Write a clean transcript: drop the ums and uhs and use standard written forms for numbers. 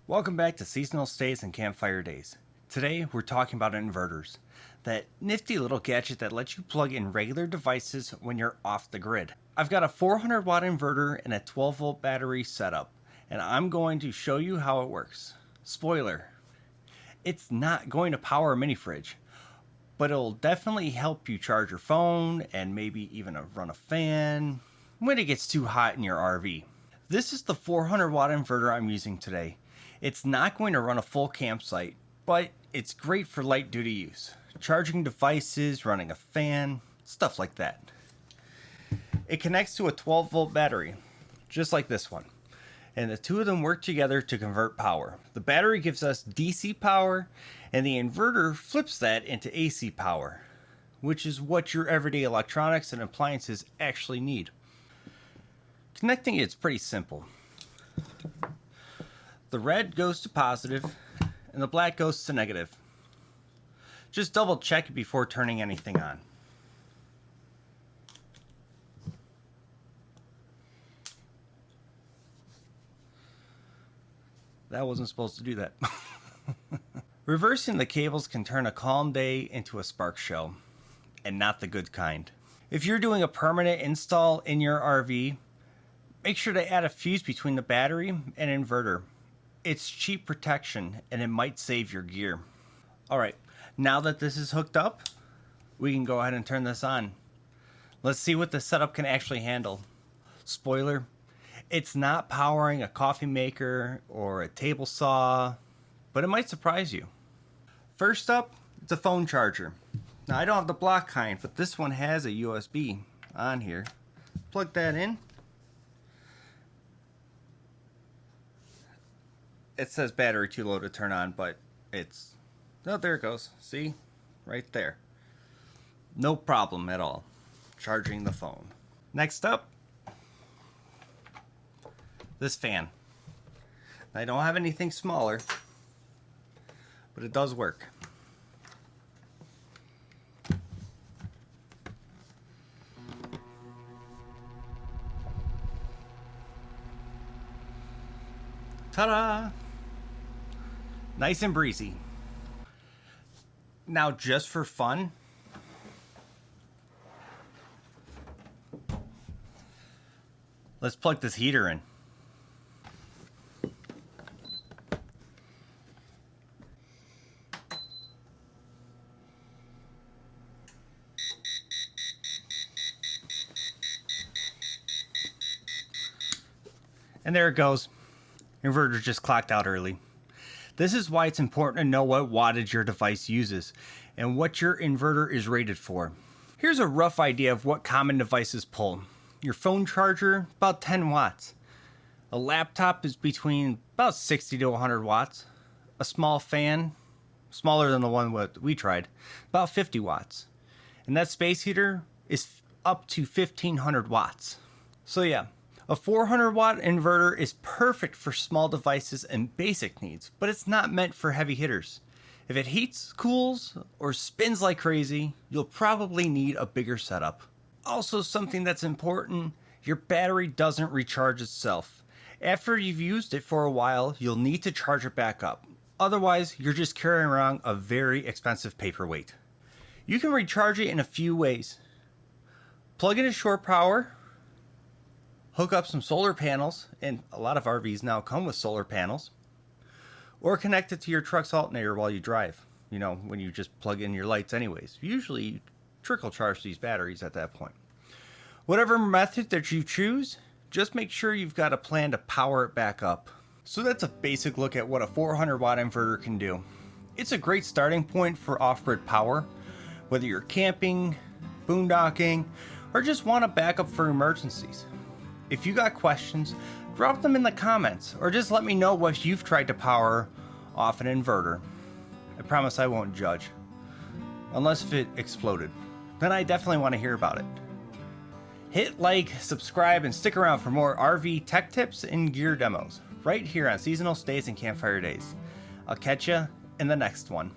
Welcome back to Seasonal Stays and Campfire Days. Today we're talking about inverters, that nifty little gadget that lets you plug in regular devices when you're off the grid. I've got a 400 watt inverter and a 12 volt battery setup, and I'm going to show you how it works. Spoiler, it's not going to power a mini fridge, but it'll definitely help you charge your phone and maybe even run a fan when it gets too hot in your RV. This is the 400 watt inverter I'm using today. It's not going to run a full campsite, but it's great for light duty use. Charging devices, running a fan, stuff like that. It connects to a 12 volt battery, just like this one. And the two of them work together to convert power. The battery gives us DC power, and the inverter flips that into AC power, which is what your everyday electronics and appliances actually need. Connecting it's pretty simple. The red goes to positive, and the black goes to negative. Just double check it before turning anything on. That wasn't supposed to do that. Reversing the cables can turn a calm day into a spark show, and not the good kind. If you're doing a permanent install in your RV, make sure to add a fuse between the battery and inverter. It's cheap protection, and it might save your gear. Alright, now that this is hooked up, we can go ahead and turn this on. Let's see what the setup can actually handle. Spoiler, it's not powering a coffee maker or a table saw, but it might surprise you. First up, it's a phone charger. Now I don't have the block kind, but this one has a USB on here. Plug that in. It says battery too low to turn on, but it's... Oh, there it goes. See? Right there. No problem at all. Charging the phone. Next up, this fan. I don't have anything smaller, but it does work. Ta-da! Nice and breezy. Now, just for fun, let's plug this heater in. And there it goes. Inverter just clocked out early. This is why it's important to know what wattage your device uses and what your inverter is rated for. Here's a rough idea of what common devices pull. Your phone charger, about 10 watts. A laptop is between about 60 to 100 watts. A small fan, smaller than the one we tried, about 50 watts. And that space heater is up to 1500 watts. So yeah. A 400 watt inverter is perfect for small devices and basic needs, but it's not meant for heavy hitters. If it heats, cools, or spins like crazy, you'll probably need a bigger setup. Also, something that's important, your battery doesn't recharge itself. After you've used it for a while, you'll need to charge it back up. Otherwise, you're just carrying around a very expensive paperweight. You can recharge it in a few ways. Plug in a shore power. Hook up some solar panels, and a lot of RVs now come with solar panels, or connect it to your truck's alternator while you drive. You know, when you just plug in your lights anyways. Usually you trickle charge these batteries at that point. Whatever method that you choose, just make sure you've got a plan to power it back up. So that's a basic look at what a 400 watt inverter can do. It's a great starting point for off-grid power, whether you're camping, boondocking, or just want a backup for emergencies. If you got questions, drop them in the comments, or just let me know what you've tried to power off an inverter. I promise I won't judge. Unless if it exploded. Then I definitely want to hear about it. Hit like, subscribe, and stick around for more RV tech tips and gear demos, right here on Seasonal Stays and Campfire Days. I'll catch ya in the next one.